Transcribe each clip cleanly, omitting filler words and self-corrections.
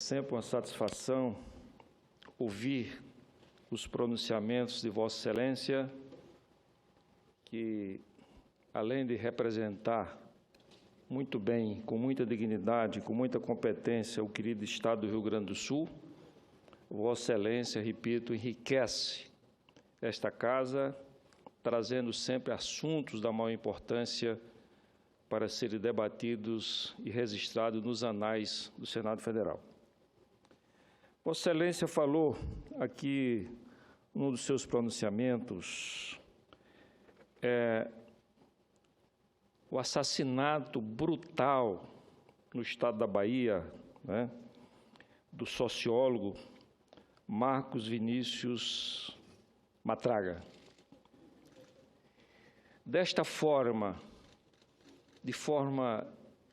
Sempre uma satisfação ouvir os pronunciamentos de Vossa Excelência, que, além de representar muito bem, com muita dignidade, com muita competência, o querido Estado do Rio Grande do Sul, Vossa Excelência, repito, enriquece esta Casa, trazendo sempre assuntos da maior importância para serem debatidos e registrados nos anais do Senado Federal. Vossa Excelência falou aqui, num dos seus pronunciamentos, o assassinato brutal no estado da Bahia, né, do sociólogo Marcos Vinícius Matraga. Desta forma, de forma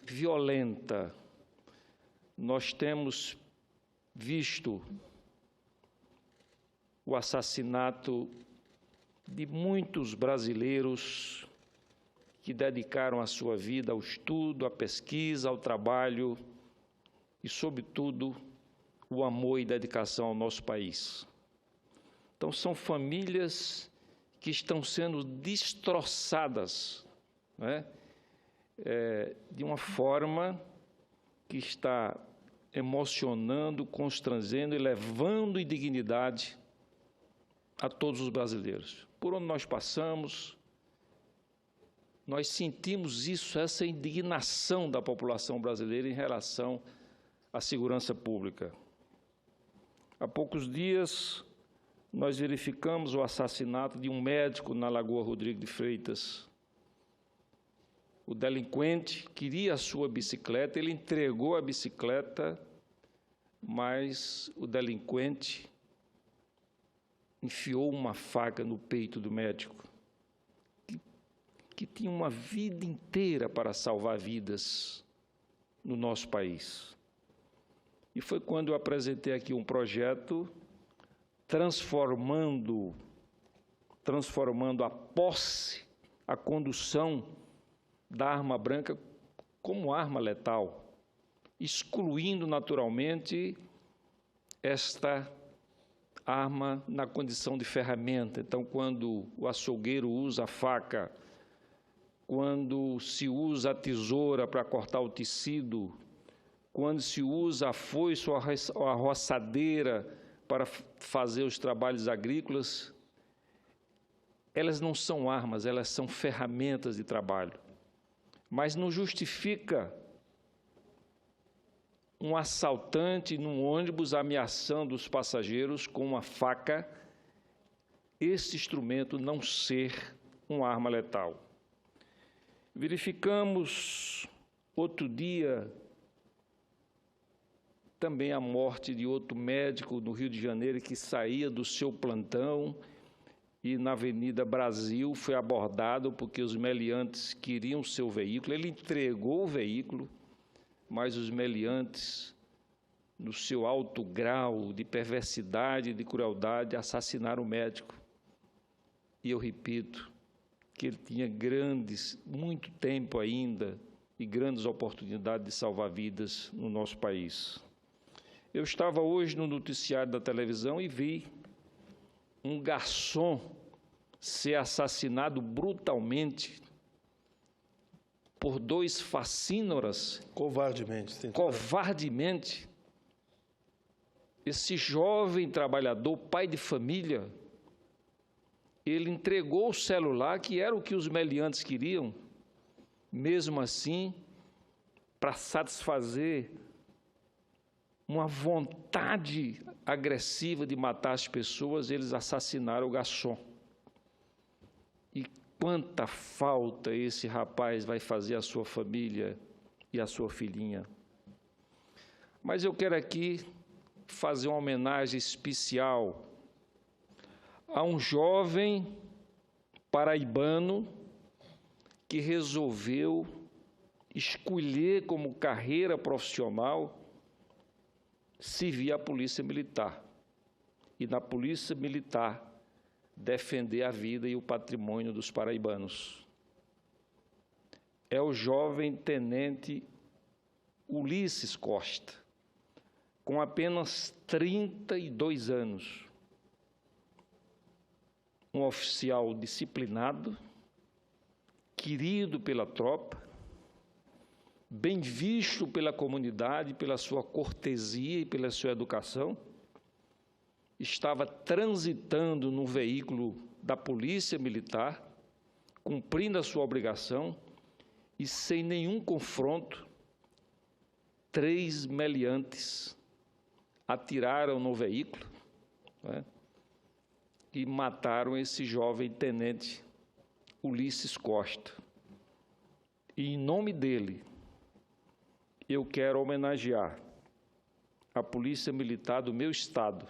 violenta, nós temos visto o assassinato de muitos brasileiros que dedicaram a sua vida ao estudo, à pesquisa, ao trabalho e, sobretudo, o amor e dedicação ao nosso país. Então, são famílias que estão sendo destroçadas, né, de uma forma que está emocionando, constrangendo e levando indignidade a todos os brasileiros. Por onde nós passamos, nós sentimos isso, essa indignação da população brasileira em relação à segurança pública. Há poucos dias, nós verificamos o assassinato de um médico na Lagoa Rodrigo de Freitas. O delinquente queria a sua bicicleta, ele entregou a bicicleta, mas o delinquente enfiou uma faca no peito do médico, que tinha uma vida inteira para salvar vidas no nosso país. E foi quando eu apresentei aqui um projeto transformando a posse, a condução da arma branca como arma letal, excluindo naturalmente esta arma na condição de ferramenta. Então, quando o açougueiro usa a faca, quando se usa a tesoura para cortar o tecido, quando se usa a foice ou a roçadeira para fazer os trabalhos agrícolas, elas não são armas, elas são ferramentas de trabalho. Mas não justifica um assaltante num ônibus ameaçando os passageiros com uma faca, esse instrumento não ser uma arma letal. Verificamos outro dia também a morte de outro médico no Rio de Janeiro que saía do seu plantão e na Avenida Brasil foi abordado porque os meliantes queriam seu veículo. Ele entregou o veículo, mas os meliantes, no seu alto grau de perversidade e de crueldade, assassinaram o médico. E eu repito que ele tinha muito tempo ainda e grandes oportunidades de salvar vidas no nosso país. Eu estava hoje no noticiário da televisão e vi um garçom ser assassinado brutalmente por dois facínoras. Covardemente. Esse jovem trabalhador, pai de família, ele entregou o celular, que era o que os meliantes queriam, mesmo assim, para satisfazer uma vontade agressiva de matar as pessoas, eles assassinaram o garçom. E quanta falta esse rapaz vai fazer à sua família e à sua filhinha. Mas eu quero aqui fazer uma homenagem especial a um jovem paraibano que resolveu escolher como carreira profissional servir a Polícia Militar. E na Polícia Militar defender a vida e o patrimônio dos paraibanos. É o jovem tenente Ulisses Costa, com apenas 32 anos. Um oficial disciplinado, querido pela tropa, bem visto pela comunidade, pela sua cortesia e pela sua educação, estava transitando num veículo da Polícia Militar, cumprindo a sua obrigação, e sem nenhum confronto, 3 meliantes atiraram no veículo, né, e mataram esse jovem tenente Ulisses Costa. E, em nome dele, eu quero homenagear a Polícia Militar do meu estado,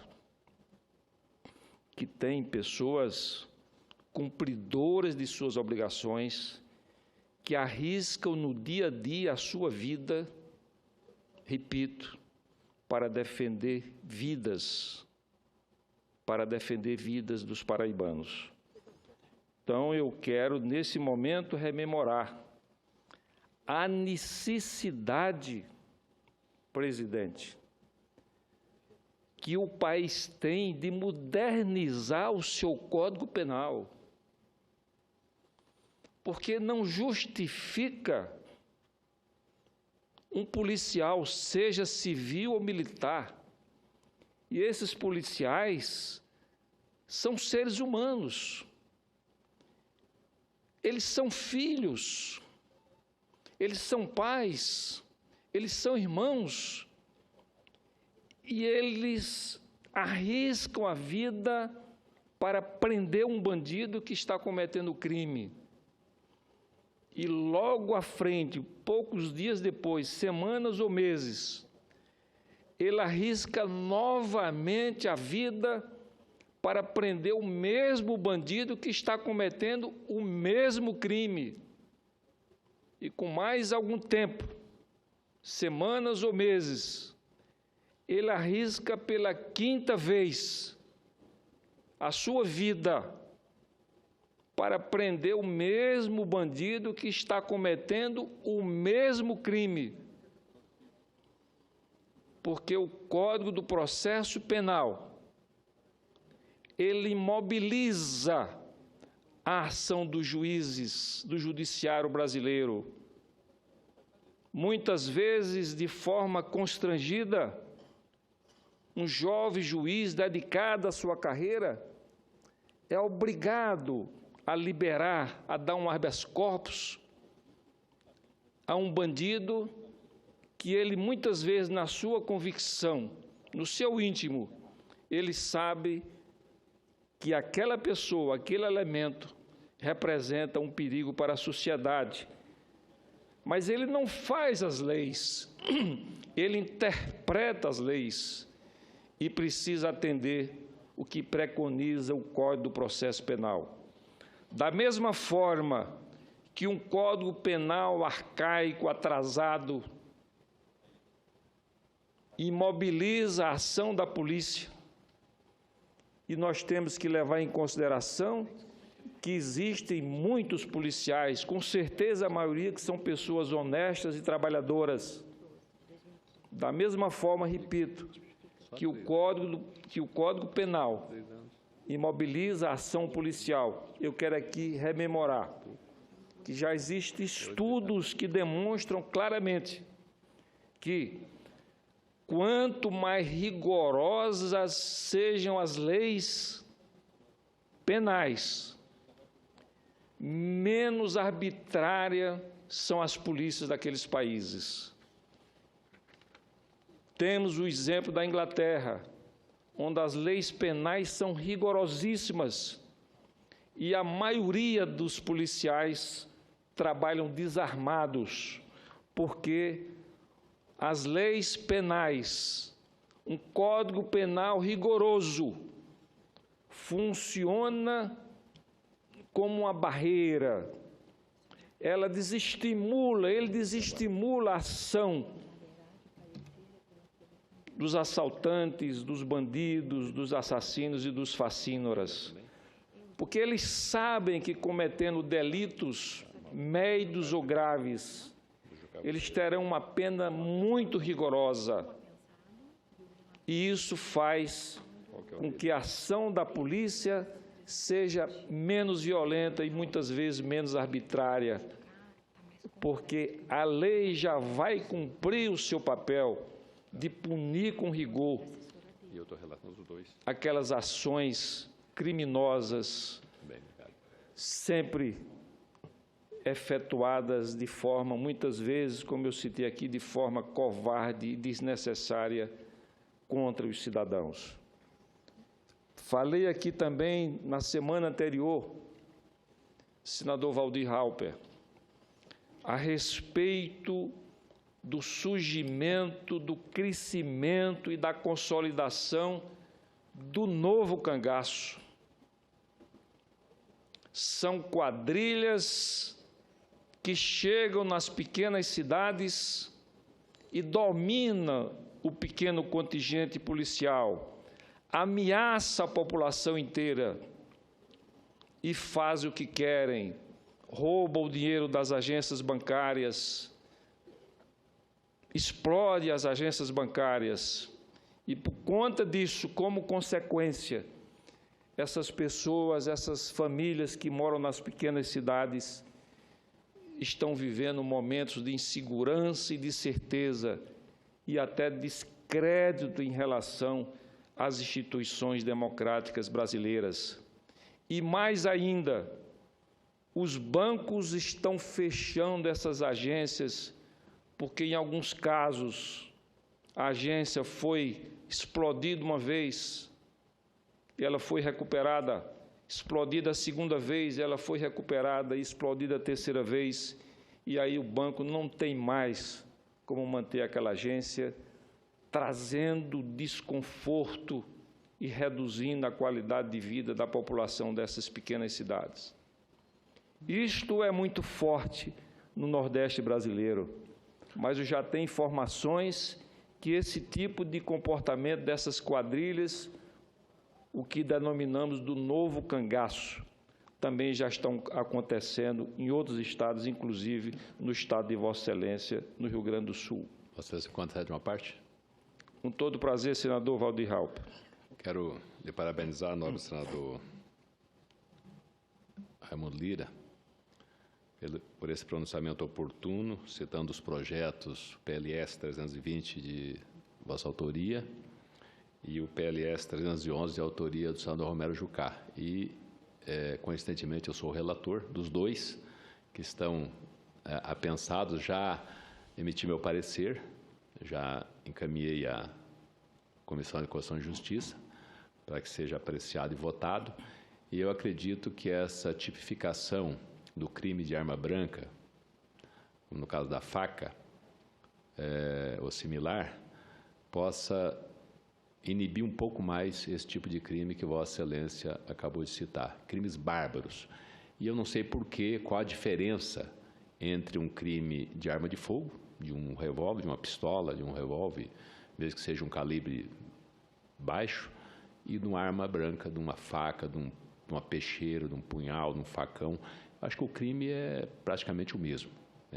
que tem pessoas cumpridoras de suas obrigações, que arriscam no dia a dia a sua vida, repito, para defender vidas dos paraibanos. Então, eu quero, nesse momento, rememorar a necessidade, presidente, que o país tem de modernizar o seu Código Penal, porque não justifica um policial, seja civil ou militar, e esses policiais são seres humanos, eles são filhos, eles são pais, eles são irmãos, e eles arriscam a vida para prender um bandido que está cometendo crime. E logo à frente, poucos dias depois, semanas ou meses, ele arrisca novamente a vida para prender o mesmo bandido que está cometendo o mesmo crime. E com mais algum tempo, semanas ou meses, ele arrisca pela 5ª vez a sua vida para prender o mesmo bandido que está cometendo o mesmo crime. Porque o Código do Processo Penal, ele imobiliza a ação dos juízes, do judiciário brasileiro. Muitas vezes, de forma constrangida, um jovem juiz dedicado à sua carreira é obrigado a liberar, a dar um habeas corpus a um bandido que ele, muitas vezes, na sua convicção, no seu íntimo, ele sabe que aquela pessoa, aquele elemento, representa um perigo para a sociedade. Mas ele não faz as leis, ele interpreta as leis e precisa atender o que preconiza o Código do Processo Penal. Da mesma forma que um Código Penal arcaico, atrasado, imobiliza a ação da polícia, e nós temos que levar em consideração que existem muitos policiais, com certeza a maioria que são pessoas honestas e trabalhadoras. Da mesma forma, repito, que o Código Penal imobiliza a ação policial. Eu quero aqui rememorar que já existem estudos que demonstram claramente que quanto mais rigorosas sejam as leis penais, menos arbitrárias são as polícias daqueles países. Temos o exemplo da Inglaterra, onde as leis penais são rigorosíssimas e a maioria dos policiais trabalham desarmados, porque as leis penais, um Código Penal rigoroso, funciona como uma barreira. Ele desestimula a ação dos assaltantes, dos bandidos, dos assassinos e dos facínoras, porque eles sabem que cometendo delitos médios ou graves, eles terão uma pena muito rigorosa. E isso faz com que a ação da polícia seja menos violenta e, muitas vezes, menos arbitrária, porque a lei já vai cumprir o seu papel de punir com rigor aquelas ações criminosas, sempre efetuadas de forma, muitas vezes, como eu citei aqui, de forma covarde e desnecessária contra os cidadãos. Falei aqui também, na semana anterior, senador Waldir Halper, a respeito do surgimento, do crescimento e da consolidação do novo cangaço. São quadrilhas que chegam nas pequenas cidades e dominam o pequeno contingente policial, ameaça a população inteira e faz o que querem, rouba o dinheiro das agências bancárias, explode as agências bancárias e, por conta disso, como consequência, essas pessoas, essas famílias que moram nas pequenas cidades estão vivendo momentos de insegurança e de incerteza e até descrédito em relação às instituições democráticas brasileiras. E mais ainda, os bancos estão fechando essas agências porque, em alguns casos, a agência foi explodida uma vez, ela foi recuperada, explodida a segunda vez, ela foi recuperada e explodida a terceira vez, e aí o banco não tem mais como manter aquela agência, trazendo desconforto e reduzindo a qualidade de vida da população dessas pequenas cidades. Isto é muito forte no Nordeste brasileiro, mas eu já tenho informações que esse tipo de comportamento dessas quadrilhas, o que denominamos do novo cangaço, também já estão acontecendo em outros estados, inclusive no estado de Vossa Excelência, no Rio Grande do Sul. Você se concede uma parte? Com todo prazer, senador Waldir Halper. Quero lhe parabenizar, nobre senador Raimundo Lira, por esse pronunciamento oportuno, citando os projetos PLS 320 de vossa autoria e o PLS 311 de autoria do senador Romero Jucá. E, coincidentemente, eu sou o relator dos dois que estão apensados. Já emiti meu parecer, já encaminhei à Comissão de Constituição e Justiça para que seja apreciado e votado. E eu acredito que essa tipificação do crime de arma branca, como no caso da faca, ou similar, possa inibir um pouco mais esse tipo de crime que Vossa Excelência acabou de citar, crimes bárbaros. E eu não sei qual a diferença entre um crime de arma de fogo, de um revólver, de uma pistola, de um revólver, mesmo que seja um calibre baixo, e de uma arma branca, de uma faca, de uma peixeira, de um punhal, de um facão. Acho que o crime é praticamente o mesmo.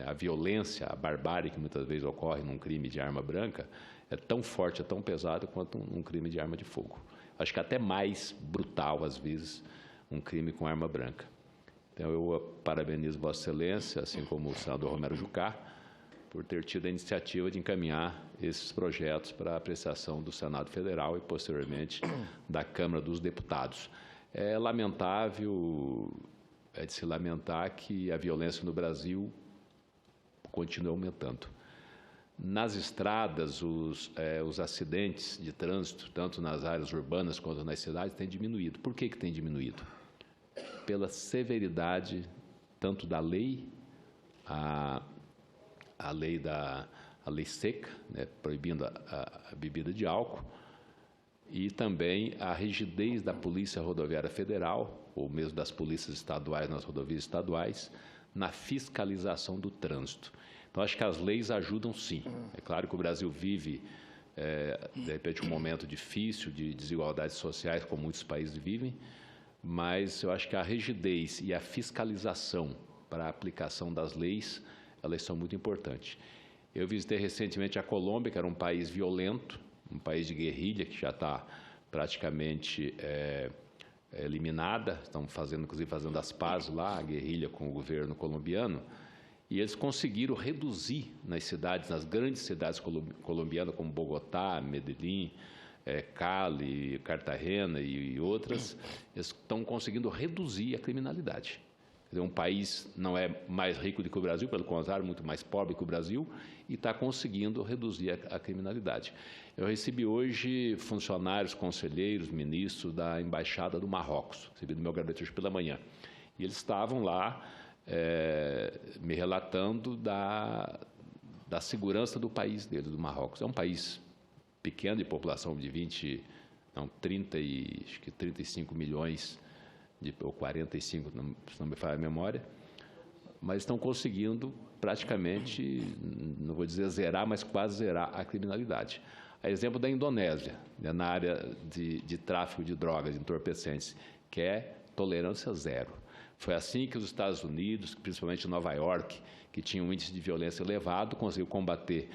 A violência, a barbárie que muitas vezes ocorre num crime de arma branca é tão forte, é tão pesado quanto um crime de arma de fogo. Acho que até mais brutal, às vezes, um crime com arma branca. Então, eu parabenizo Vossa Excelência, assim como o senador Romero Jucá, por ter tido a iniciativa de encaminhar esses projetos para a apreciação do Senado Federal e, posteriormente, da Câmara dos Deputados. É lamentável, é de se lamentar que a violência no Brasil continua aumentando. Nas estradas, os acidentes de trânsito, tanto nas áreas urbanas quanto nas cidades, têm diminuído. Por que tem diminuído? Pela severidade, tanto da lei, a lei seca, né, proibindo a bebida de álcool, e também a rigidez da Polícia Rodoviária Federal, ou mesmo das polícias estaduais nas rodovias estaduais, na fiscalização do trânsito. Então, acho que as leis ajudam, sim. É claro que o Brasil vive, de repente, um momento difícil de desigualdades sociais, como muitos países vivem, mas eu acho que a rigidez e a fiscalização para a aplicação das leis, elas são muito importantes. Eu visitei recentemente a Colômbia, que era um país violento, um país de guerrilha que já está praticamente eliminada, estão fazendo, inclusive fazendo as pazes lá, a guerrilha com o governo colombiano, e eles conseguiram reduzir nas cidades, nas grandes cidades colombianas, como Bogotá, Medellín, Cali, Cartagena e outras, eles estão conseguindo reduzir a criminalidade. Um país não é mais rico do que o Brasil, pelo contrário, muito mais pobre que o Brasil, e está conseguindo reduzir a criminalidade. Eu recebi hoje funcionários, conselheiros, ministros da Embaixada do Marrocos, recebi no meu gabinete hoje pela manhã, e eles estavam lá me relatando da segurança do país deles, do Marrocos. É um país pequeno, de população de 35 milhões, ou 45, se não me falha a memória, mas estão conseguindo praticamente, não vou dizer zerar, mas quase zerar a criminalidade. A exemplo da Indonésia, na área de tráfico de drogas, de entorpecentes, que é tolerância zero. Foi assim que os Estados Unidos, principalmente Nova York, que tinha um índice de violência elevado, conseguiu combater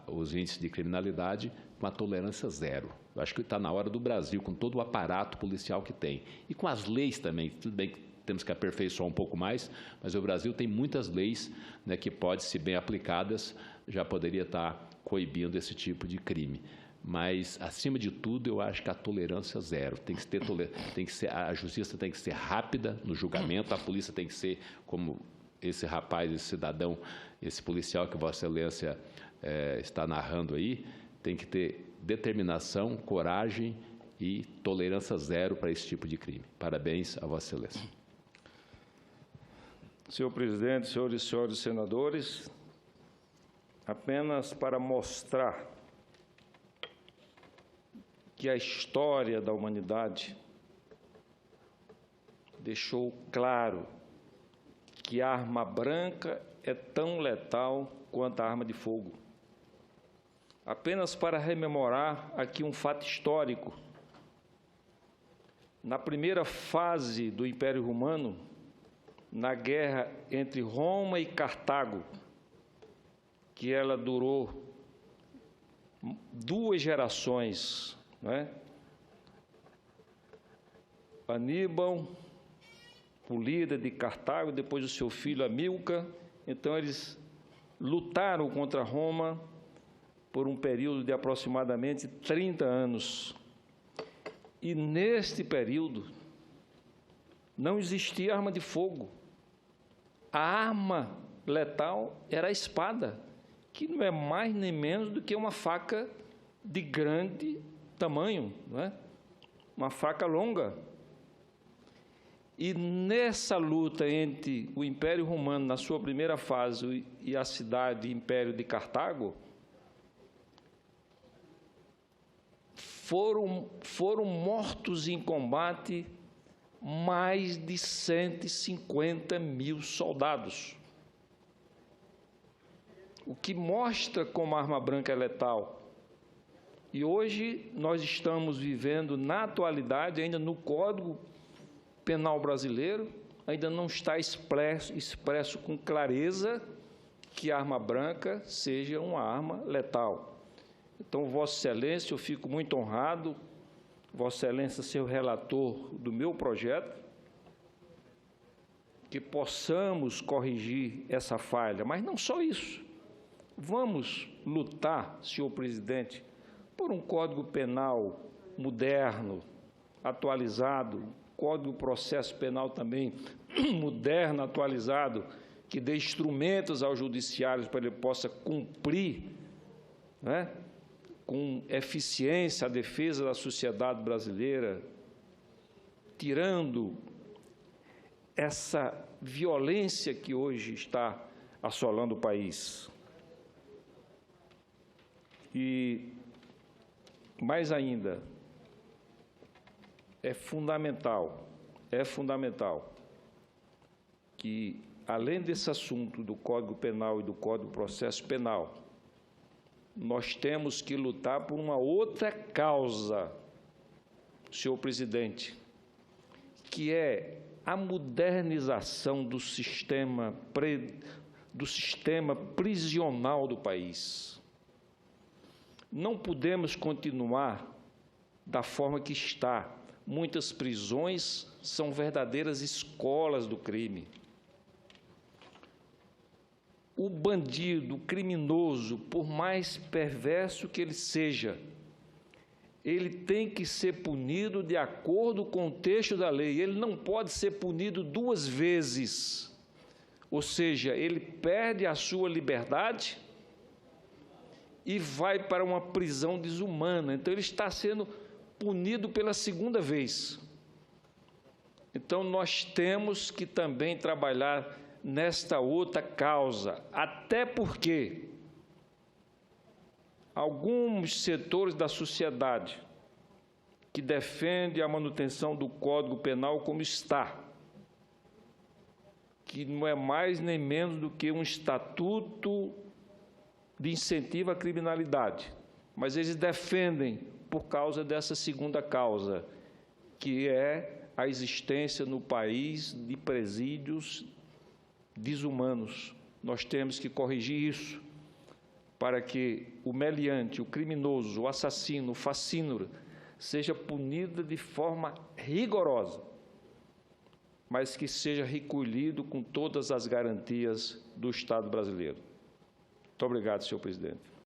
os índices de criminalidade com a tolerância zero. Eu acho que está na hora do Brasil, com todo o aparato policial que tem. E com as leis também, tudo bem que temos que aperfeiçoar um pouco mais, mas o Brasil tem muitas leis, né, que, se bem aplicadas, já poderia estar coibindo esse tipo de crime. Mas, acima de tudo, eu acho que a tolerância zero. A justiça tem que ser rápida no julgamento, a polícia tem que ser, como esse rapaz, esse cidadão, esse policial que Vossa Excelência está narrando aí, tem que ter determinação, coragem e tolerância zero para esse tipo de crime. Parabéns a Vossa Excelência. Senhor presidente, senhores e senhores senadores, apenas para mostrar que a história da humanidade deixou claro que a arma branca é tão letal quanto a arma de fogo. Apenas para rememorar aqui um fato histórico. Na primeira fase do Império Romano, na guerra entre Roma e Cartago, que ela durou 2 gerações, né? Aníbal, o líder de Cartago, depois o seu filho Amílcar. Então, eles lutaram contra Roma por um período de aproximadamente 30 anos. E, neste período, não existia arma de fogo. A arma letal era a espada, que não é mais nem menos do que uma faca de grande tamanho, não é? Uma faca longa. E nessa luta entre o Império Romano, na sua primeira fase, e a cidade Império de Cartago, foram mortos em combate mais de 150 mil soldados. O que mostra como a arma branca é letal. E hoje nós estamos vivendo, na atualidade, ainda no Código Penal brasileiro, ainda não está expresso com clareza que a arma branca seja uma arma letal. Então, Vossa Excelência, eu fico muito honrado, Vossa Excelência ser o relator do meu projeto, que possamos corrigir essa falha. Mas não só isso. Vamos lutar, senhor presidente, por um Código Penal moderno, atualizado, Código de Processo Penal também moderno, atualizado, que dê instrumentos ao judiciário para ele possa cumprir, né, com eficiência a defesa da sociedade brasileira, tirando essa violência que hoje está assolando o país. E, mais ainda, é fundamental que, além desse assunto do Código Penal e do Código de Processo Penal, nós temos que lutar por uma outra causa, senhor presidente, que é a modernização do sistema prisional do país. Não podemos continuar da forma que está. Muitas prisões são verdadeiras escolas do crime. O bandido, o criminoso, por mais perverso que ele seja, ele tem que ser punido de acordo com o texto da lei. Ele não pode ser punido duas vezes. Ou seja, ele perde a sua liberdade e vai para uma prisão desumana. Então, ele está sendo punido pela segunda vez. Então, nós temos que também trabalhar nesta outra causa, até porque alguns setores da sociedade que defendem a manutenção do Código Penal como está, que não é mais nem menos do que um estatuto de incentivo à criminalidade, mas eles defendem por causa dessa segunda causa, que é a existência no país de presídios desumanos. Nós temos que corrigir isso para que o meliante, o criminoso, o assassino, o facínora, seja punido de forma rigorosa, mas que seja recolhido com todas as garantias do Estado brasileiro. Muito obrigado, senhor presidente.